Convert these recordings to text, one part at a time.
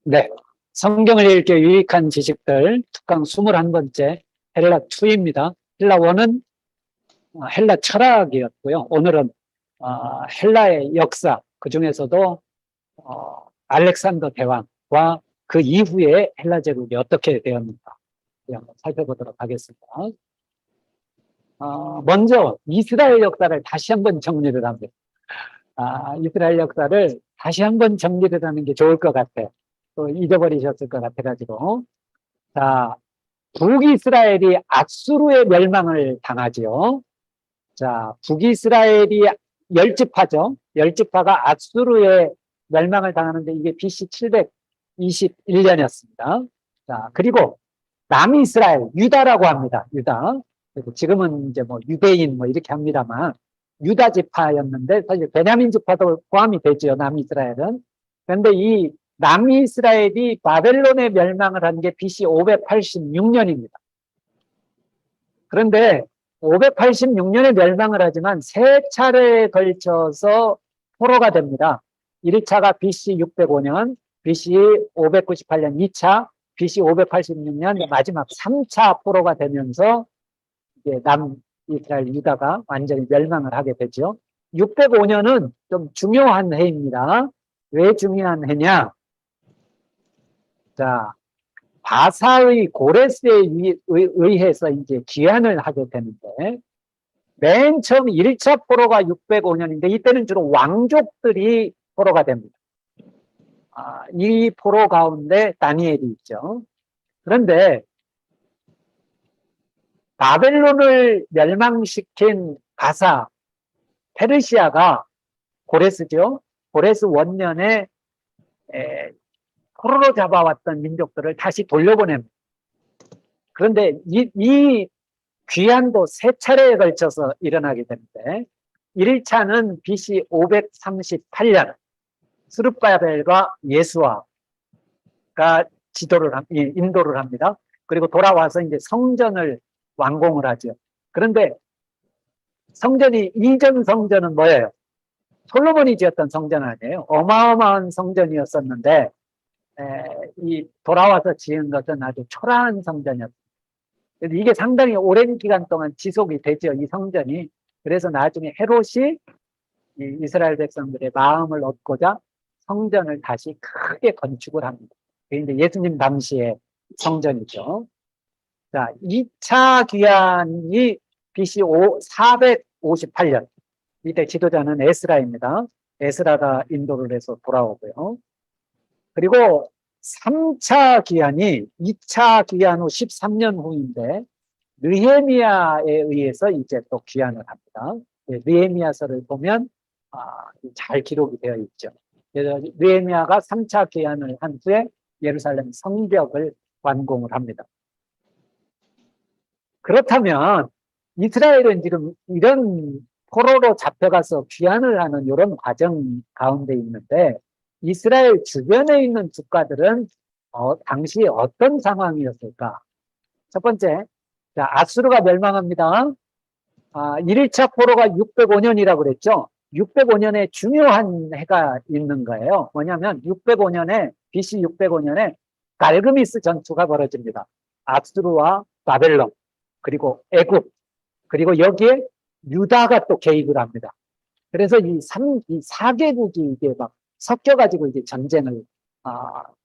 네. 성경을 읽기 유익한 지식들 특강 21번째 헬라 2입니다. 헬라 1은 헬라 철학이었고요. 오늘은 헬라의 역사, 그 중에서도 알렉산더 대왕과 그 이후에 헬라 제국이 어떻게 되었는가 한번 살펴보도록 하겠습니다. 먼저 이스라엘 역사를 다시 한번 정리를 합니다. 이스라엘 역사를 다시 한번 정리를 하는 게 좋을 것 같아요. 또 잊어버리셨을 것 같아가지고. 자, 북이스라엘이 앗수르의 멸망을 당하지요. 자, 북이스라엘이 열지파죠. 열지파가 앗수르의 멸망을 당하는데 이게 BC 721년이었습니다. 자, 그리고 남이스라엘, 유다라고 합니다. 유다. 지금은 이제 뭐 유대인 뭐 이렇게 합니다만 유다 지파였는데 사실 베냐민 지파도 포함이 되죠. 남이스라엘은. 그런데 이 남이스라엘이 바벨론의 멸망을 한 게 BC 586년입니다. 그런데 586년에 멸망을 하지만 세 차례에 걸쳐서 포로가 됩니다. 1차가 BC 605년, BC 598년 2차, BC 586년 마지막 3차 포로가 되면서 이제 남이스라엘 유다가 완전히 멸망을 하게 되죠. 605년은 좀 중요한 해입니다. 왜 중요한 해냐? 자, 바사의 고레스에 의해서 이제 귀환을 하게 되는데, 맨 처음 1차 포로가 605년인데, 이때는 주로 왕족들이 포로가 됩니다. 이 포로 가운데 다니엘이 있죠. 그런데 바벨론을 멸망시킨 바사, 페르시아가 고레스죠. 고레스 원년에 포로로 잡아왔던 민족들을 다시 돌려보냅니다. 그런데 이 귀환도 세 차례에 걸쳐서 일어나게 되는데 1차는 BC 538년 스룹바벨과 예수아가 인도를 합니다. 그리고 돌아와서 이제 성전을 완공을 하죠. 그런데 성전이 이전 성전은 뭐예요? 솔로몬이 지었던 성전 아니에요. 어마어마한 성전이었었는데 이 돌아와서 지은 것은 아주 초라한 성전이었습니다. 이게 상당히 오랜 기간 동안 지속이 되죠, 이 성전이. 그래서 나중에 헤롯이 이 이스라엘 백성들의 마음을 얻고자 성전을 다시 크게 건축을 합니다. 그게 예수님 당시의 성전이죠. 자, 2차 귀환이 BC 458년. 이때 지도자는 에스라입니다. 에스라가 인도를 해서 돌아오고요. 그리고 3차 귀환이 2차 귀환 후 13년 후인데 느헤미야에 의해서 이제 또 귀환을 합니다. 느헤미야서를 보면 잘 기록이 되어 있죠. 그래서 느헤미야가 3차 귀환을 한 후에 예루살렘 성벽을 완공을 합니다. 그렇다면 이스라엘은 지금 이런 포로로 잡혀가서 귀환을 하는 이런 과정 가운데 있는데 이스라엘 주변에 있는 국가들은 당시 어떤 상황이었을까? 첫 번째, 자, 아수르가 멸망합니다. 1차 포로가 605년이라고 그랬죠. 605년에 중요한 해가 있는 거예요. 뭐냐면 605년에 BC 605년에 갈그미스 전투가 벌어집니다. 아수르와 바벨론 그리고 애굽 그리고 여기에 유다가 또 개입을 합니다. 그래서 이 4개국이 이게 막 섞여가지고 이제 전쟁을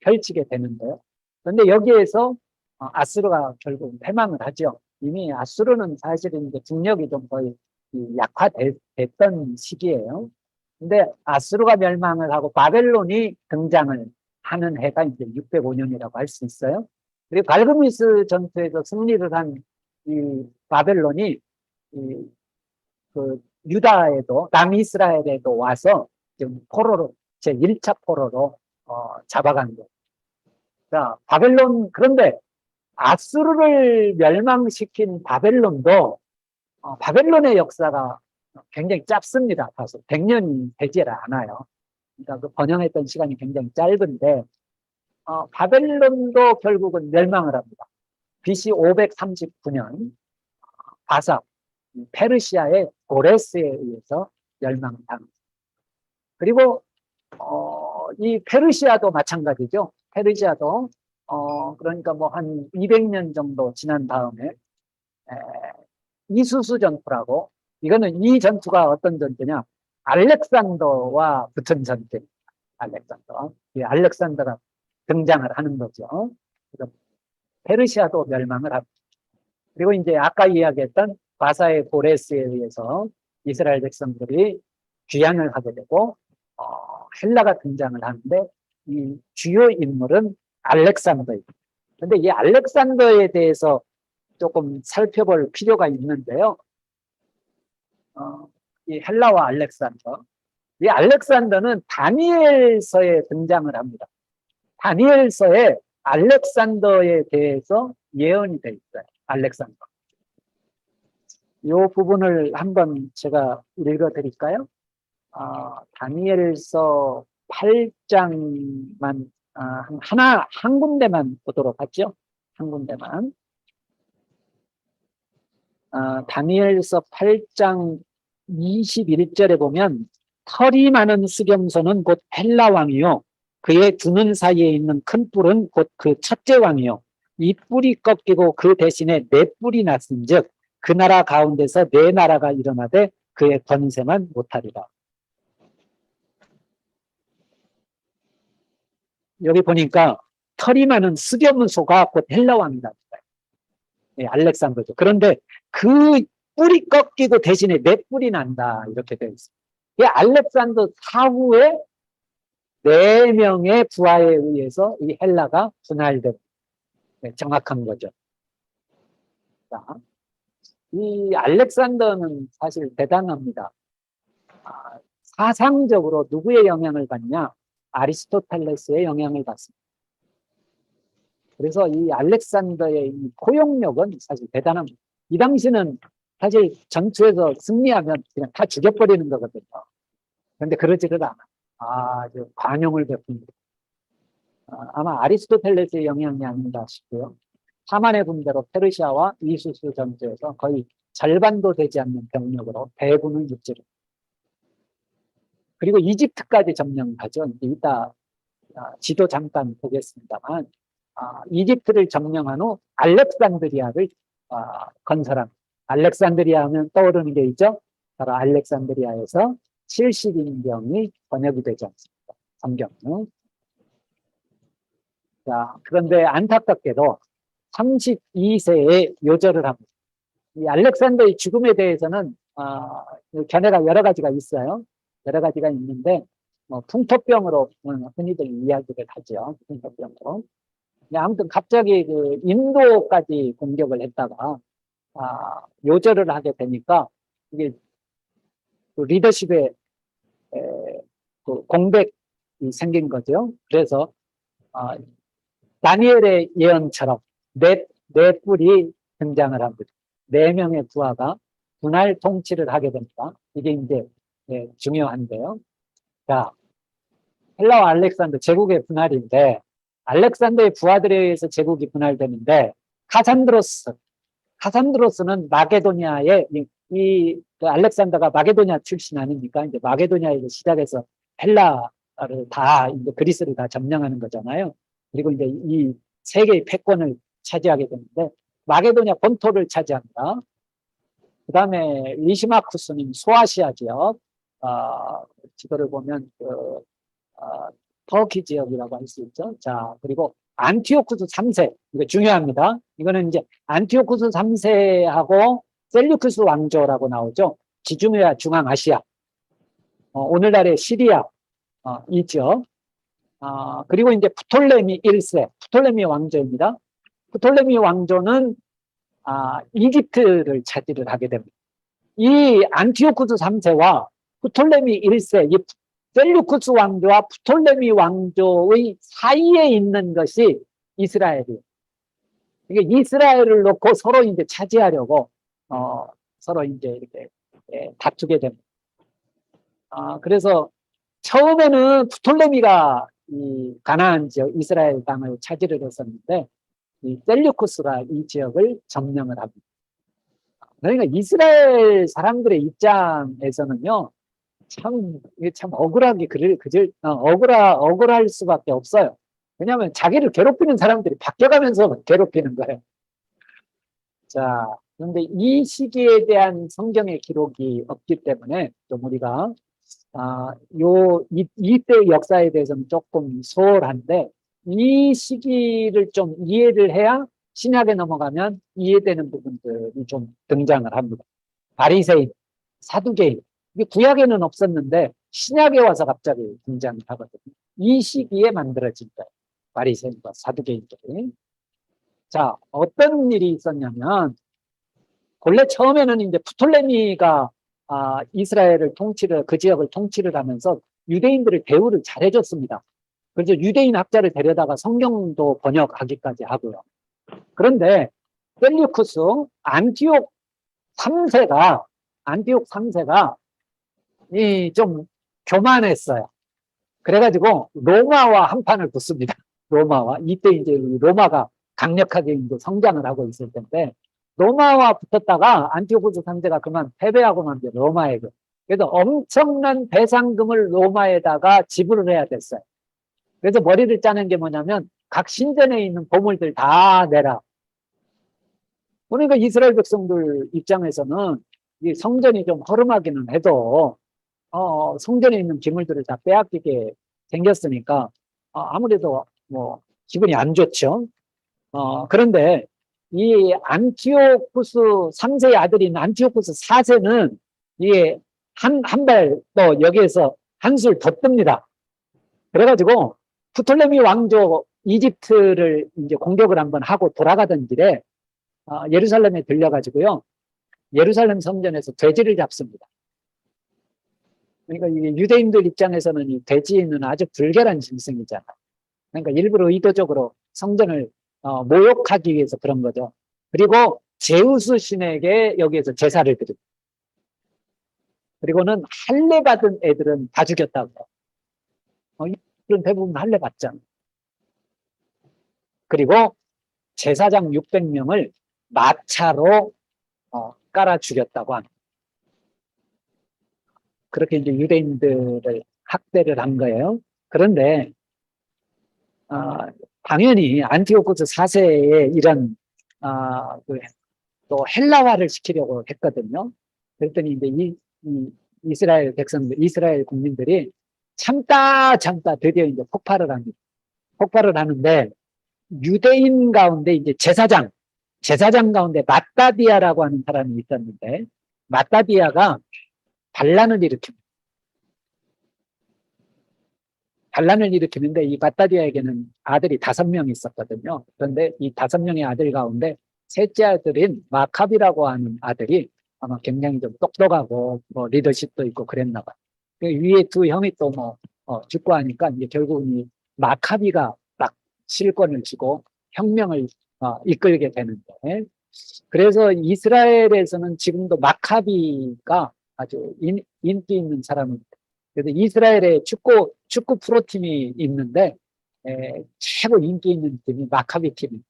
펼치게 되는데요. 그런데 여기에서 아수르가 결국 패망을 하죠. 이미 아수르는 사실은 이제 국력이 좀 거의 약화됐던 시기예요. 근데 아수르가 멸망을 하고 바벨론이 등장을 하는 해가 이제 605년이라고 할 수 있어요. 그리고 갈그미스 전투에서 승리를 한 이 바벨론이 그 유다에도 남이스라엘에도 와서 지금 포로로 제 1차 포로로 잡아간 거예요. 자, 바벨론 그런데 아수르를 멸망시킨 바벨론도 바벨론의 역사가 굉장히 짧습니다. 다소 100년이 되지 않아요. 그러니까 그 번영했던 시간이 굉장히 짧은데 바벨론도 결국은 멸망을 합니다. BC 539년 바사 페르시아의 고레스에 의해서 멸망을 당합니다. 그리고 이 페르시아도 마찬가지죠. 페르시아도 그러니까 뭐 한 200년 정도 지난 다음에 에, 이수수 전투라고, 이거는 이 전투가 어떤 전투냐, 알렉산더와 붙은 전투. 알렉산더. 이 알렉산더가 등장을 하는 거죠. 그래서 페르시아도 멸망을 하고, 그리고 이제 아까 이야기했던 바사의 고레스에 의해서 이스라엘 백성들이 귀환을 하게 되고 헬라가 등장을 하는데, 이 주요 인물은 알렉산더입니다. 근데 이 알렉산더에 대해서 조금 살펴볼 필요가 있는데요. 이 헬라와 알렉산더. 이 알렉산더는 다니엘서에 등장을 합니다. 다니엘서에 알렉산더에 대해서 예언이 되어 있어요. 알렉산더. 이 부분을 한번 제가 읽어드릴까요? 다니엘서 8장만 한 군데만 보도록 하죠. 한 군데만. 다니엘서 8장 21절에 보면 털이 많은 수겸소는 곧 헬라 왕이요 그의 두 눈 사이에 있는 큰 뿔은 곧 그 첫째 왕이요 이 뿔이 꺾이고 그 대신에 네 뿔이 났은즉 그 나라 가운데서 네 나라가 일어나되 그의 권세만 못하리라. 여기 보니까 털이 많은 수겸소가 곧 헬라 왕이다. 예, 알렉산더죠. 그런데 그 뿔이 꺾이고 대신에 네 뿔이 난다. 이렇게 되어 있습니다. 이 알렉산더 사후에 4명의 부하에 의해서 이 헬라가 분할된, 네, 정확한 거죠. 자, 이 알렉산더는 사실 대단합니다. 사상적으로 누구의 영향을 받냐? 아리스토텔레스의 영향을 받습니다. 그래서 이 알렉산더의 이 포용력은 사실 대단합니다. 이 당시는 사실 전투에서 승리하면 그냥 다 죽여버리는 거거든요. 그런데 그러지를 않아. 아주 관용을 베풉니다. 아마 아리스토텔레스의 영향이 아닌가 싶고요. 하만의 군대로 페르시아와 이수스 전투에서 거의 절반도 되지 않는 병력으로 대군을 육지를. 그리고 이집트까지 점령하죠. 이따 지도 잠깐 보겠습니다만 이집트를 점령한 후 알렉산드리아를 건설합니다. 알렉산드리아 하면 떠오르는 게 있죠. 바로 알렉산드리아에서 70인병이 번역이 되지 않습니까? 성경은. 자, 그런데 안타깝게도 32세에 요절을 합니다. 이 알렉산더의 죽음에 대해서는 견해가 여러 가지가 있어요. 여러 가지가 있는데 풍토병으로 흔히들 이야기를 하죠. 풍토병으로. 아무튼 갑자기 그 인도까지 공격을 했다가 요절을 하게 되니까 이게 그 리더십에 그 공백이 생긴 거죠. 그래서 다니엘의 예언처럼 네 뿔이 등장을 합니다. 4명의 부하가 분할 통치를 하게 됩니다. 이게 이제 중요한데요. 자, 헬라와 알렉산더 제국의 분할인데, 알렉산더의 부하들에 의해서 제국이 분할되는데, 카산드로스는 마게도니아의 그 알렉산더가 마게도니아 출신 아닙니까? 이제 마게도니아에서 시작해서 헬라를 다 이제 그리스를 다 점령하는 거잖아요. 그리고 이제 이 세계의 패권을 차지하게 되는데 마게도니아 본토를 차지합니다. 그 다음에 리시마쿠스는 소아시아 지역, 지도를 보면 터키 지역이라고 할 수 있죠. 자, 그리고 안티오쿠스 3세, 이거 중요합니다. 이거는 이제 안티오쿠스 3세하고 셀류크스 왕조라고 나오죠. 지중해와 중앙아시아, 오늘날의 시리아, 이 지역. 그리고 이제 프톨레미 1세, 프톨레미 왕조입니다. 프톨레미 왕조는 이집트를 차지를 하게 됩니다. 이 안티오쿠스 3세와 프톨레미 1세, 이 셀류쿠스 왕조와 프톨레미 왕조의 사이에 있는 것이 이스라엘이에요. 이게 이스라엘을 놓고 서로 이제 차지하려고 서로 이제 이렇게 다투게 됩니다. 그래서 처음에는 프톨레미가 이 가나안 지역 이스라엘 땅을 차지를 했었는데 이 셀류쿠스가 이 지역을 점령을 합니다. 그러니까 이스라엘 사람들의 입장에서는요, 참 억울하게 억울할 수밖에 없어요. 왜냐하면 자기를 괴롭히는 사람들이 바뀌어가면서 괴롭히는 거예요. 자, 그런데 이 시기에 대한 성경의 기록이 없기 때문에 좀 우리가 이때 역사에 대해서는 조금 소홀한데 이 시기를 좀 이해를 해야 신약에 넘어가면 이해되는 부분들이 좀 등장을 합니다. 바리새인, 사두개인, 이게 구약에는 없었는데 신약에 와서 갑자기 등장을 하거든요. 이 시기에 만들어진 거예요. 바리새인과 사두개인들이. 자, 어떤 일이 있었냐면 본래 처음에는 이제 프톨레미가 이스라엘을 그 지역을 통치를 하면서 유대인들의 대우를 잘해줬습니다. 그래서 유대인 학자를 데려다가 성경도 번역하기까지 하고요. 그런데 셀류쿠스 안티옥 3세가 좀 교만했어요. 그래가지고 로마와 한판을 붙습니다. 로마와 이때 이제 로마가 강력하게 이제 성장을 하고 있을 텐데 로마와 붙었다가 안티오쿠스 3세가 그만 패배하고 난 뒤에 로마에게 그래서 엄청난 배상금을 로마에다가 지불을 해야 됐어요. 그래서 머리를 짜는 게 뭐냐면 각 신전에 있는 보물들 다 내라. 그러니까 이스라엘 백성들 입장에서는 이 성전이 좀 허름하기는 해도 성전에 있는 기물들을 다 빼앗기게 생겼으니까 아무래도 뭐 기분이 안 좋죠. 그런데 이 안티오쿠스 3세의 아들인 안티오쿠스 4세는 이게 한 발 또 여기에서 한술 더 뜹니다. 그래가지고 프톨레미 왕조 이집트를 이제 공격을 한번 하고 돌아가던 길에 예루살렘에 들려가지고요. 예루살렘 성전에서 돼지를 잡습니다. 그러니까 이게 유대인들 입장에서는 이 돼지는 아주 불결한 짐승이잖아. 그러니까 일부러 의도적으로 성전을 모욕하기 위해서 그런 거죠. 그리고 제우스 신에게 여기에서 제사를 드립니다. 그리고는 할례 받은 애들은 다 죽였다고. 이들은 대부분 할례 받잖아. 그리고 제사장 600명을 마차로 깔아 죽였다고 합니다. 그렇게 이제 유대인들을 학대를 한 거예요. 그런데 당연히 안티오쿠스 4세의 이런 또 헬라화를 시키려고 했거든요. 그랬더니 이제 이스라엘 백성들, 이스라엘 국민들이 참다 드디어 이제 폭발을 합니다. 폭발을 하는데 유대인 가운데 이제 제사장 가운데 마따디아라고 하는 사람이 있었는데 마따디아가 반란을 일으키는데 이 마따디아에게는 아들이 5명이 있었거든요. 그런데 이 5명의 아들 가운데 셋째 아들인 마카비라고 하는 아들이 아마 굉장히 좀 똑똑하고 뭐 리더십도 있고 그랬나 봐요. 위에 두 형이 또 죽고 하니까 이제 결국 이 마카비가 딱 실권을 쥐고 혁명을 이끌게 되는데 그래서 이스라엘에서는 지금도 마카비가 아주 인기 있는 사람입니다. 그래서 이스라엘에 축구 프로팀이 있는데 최고 인기 있는 팀이 마카비 팀입니다.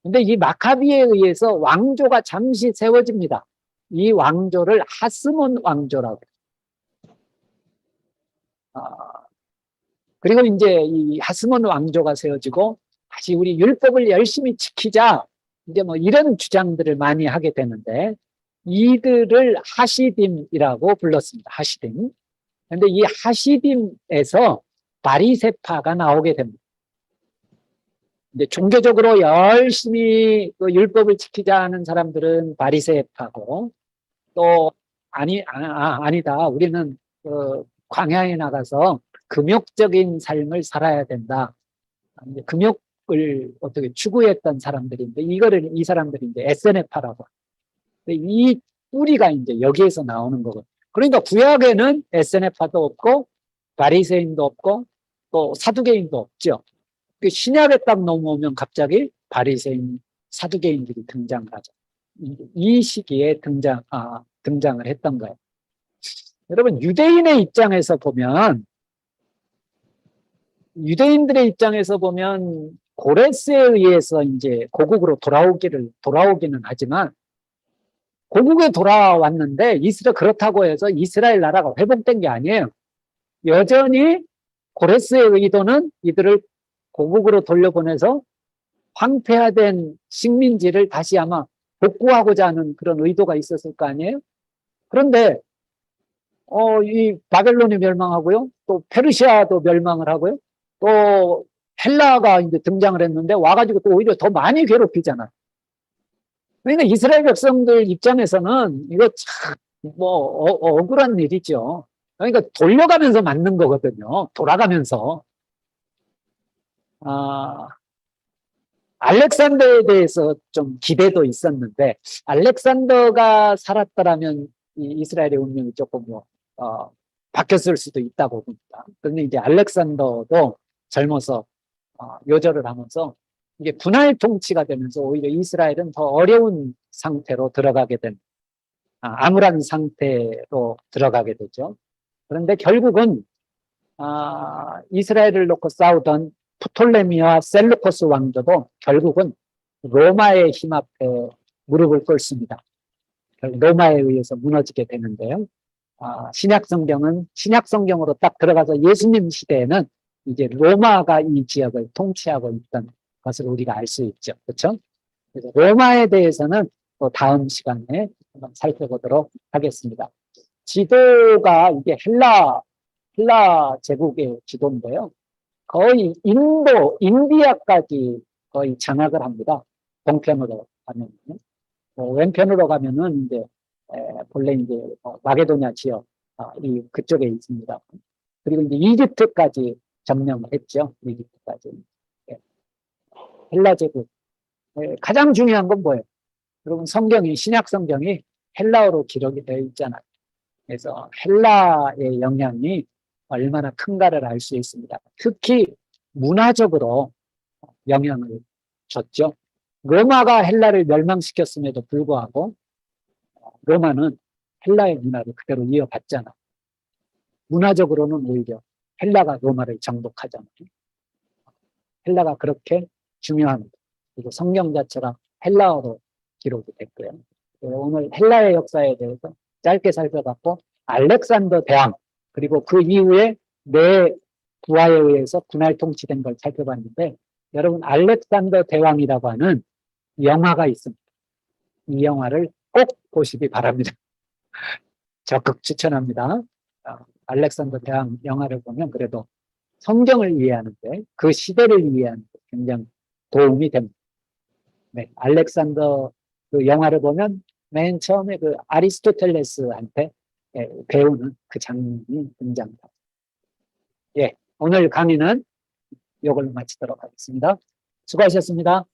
근데 이 마카비에 의해서 왕조가 잠시 세워집니다. 이 왕조를 하스몬 왕조라고. 그리고 이제 이 하스몬 왕조가 세워지고 다시 우리 율법을 열심히 지키자. 이제 뭐 이런 주장들을 많이 하게 되는데 이들을 하시딤이라고 불렀습니다. 하시딤. 근데 이 하시딤에서 바리새파가 나오게 됩니다. 이제 종교적으로 열심히 그 율법을 지키자 하는 사람들은 바리새파고 또 아니다. 우리는 광야에 나가서 금욕적인 삶을 살아야 된다. 이제 금욕을 어떻게 추구했던 사람들인데 이 사람들이 이제 에세네파라고. 이 뿌리가 이제 여기에서 나오는 거거든요. 그러니까 구약에는 에세네파도 없고 바리새인도 없고 또 사두개인도 없죠. 신약에 딱 넘어오면 갑자기 바리새인, 사두개인들이 등장을 하죠. 이 시기에 등장을 했던 거예요. 여러분 유대인들의 입장에서 보면 고레스에 의해서 이제 고국으로 돌아오기는 하지만 고국에 돌아왔는데 그렇다고 해서 이스라엘 나라가 회복된 게 아니에요. 여전히 고레스의 의도는 이들을 고국으로 돌려보내서 황폐화된 식민지를 다시 아마 복구하고자 하는 그런 의도가 있었을 거 아니에요? 그런데 이 바벨론이 멸망하고요. 또 페르시아도 멸망을 하고요. 또 헬라가 이제 등장을 했는데 와가지고 또 오히려 더 많이 괴롭히잖아. 그러니까 이스라엘 백성들 입장에서는 이거 참 억울한 일이죠. 그러니까 돌려가면서 맞는 거거든요. 돌아가면서. 알렉산더에 대해서 좀 기대도 있었는데 알렉산더가 살았더라면 이 이스라엘의 운명이 조금 바뀌었을 수도 있다고 봅니다. 그런데 이제 알렉산더도 젊어서 요절을 하면서 이게 분할 통치가 되면서 오히려 이스라엘은 더 어려운 상태로 들어가게 된 암울한 상태로 들어가게 되죠. 그런데 결국은 이스라엘을 놓고 싸우던 프톨레미와 셀루커스 왕조도 결국은 로마의 힘 앞에 무릎을 꿇습니다. 로마에 의해서 무너지게 되는데요. 신약 성경으로 딱 들어가서 예수님 시대에는 이제 로마가 이 지역을 통치하고 있던 것을 우리가 알 수 있죠. 그렇죠? 그래서 로마에 대해서는 또 다음 시간에 한번 살펴보도록 하겠습니다. 지도가 이게 헬라 제국의 지도인데요. 거의 인디아까지 거의 장악을 합니다. 동편으로 가면. 왼편으로 가면은 이제, 본래 이제, 마게도냐 지역, 그쪽에 있습니다. 그리고 이제 이집트까지 점령을 했죠. 이집트까지. 헬라 제국. 가장 중요한 건 뭐예요? 여러분 신약 성경이 헬라어로 기록이 되어 있잖아요. 그래서 헬라의 영향이 얼마나 큰가를 알 수 있습니다. 특히 문화적으로 영향을 줬죠. 로마가 헬라를 멸망시켰음에도 불구하고 로마는 헬라의 문화를 그대로 이어갔잖아. 문화적으로는 오히려 헬라가 로마를 정복하잖아요. 헬라가 그렇게 중요한, 그리고 성경 자체가 헬라어로 기록이 됐고요. 오늘 헬라의 역사에 대해서 짧게 살펴봤고, 알렉산더 대왕, 그리고 그 이후에 네 부하에 의해서 분할 통치된 걸 살펴봤는데, 여러분 알렉산더 대왕이라고 하는 영화가 있습니다. 이 영화를 꼭 보시기 바랍니다. 적극 추천합니다. 알렉산더 대왕 영화를 보면 그래도 성경을 이해하는데, 그 시대를 이해하는 데 굉장히 도움이 됩니다. 네, 알렉산더 그 영화를 보면 맨 처음에 그 아리스토텔레스한테 배우는 그 장면이 등장합니다. 예, 오늘 강의는 이걸로 마치도록 하겠습니다. 수고하셨습니다.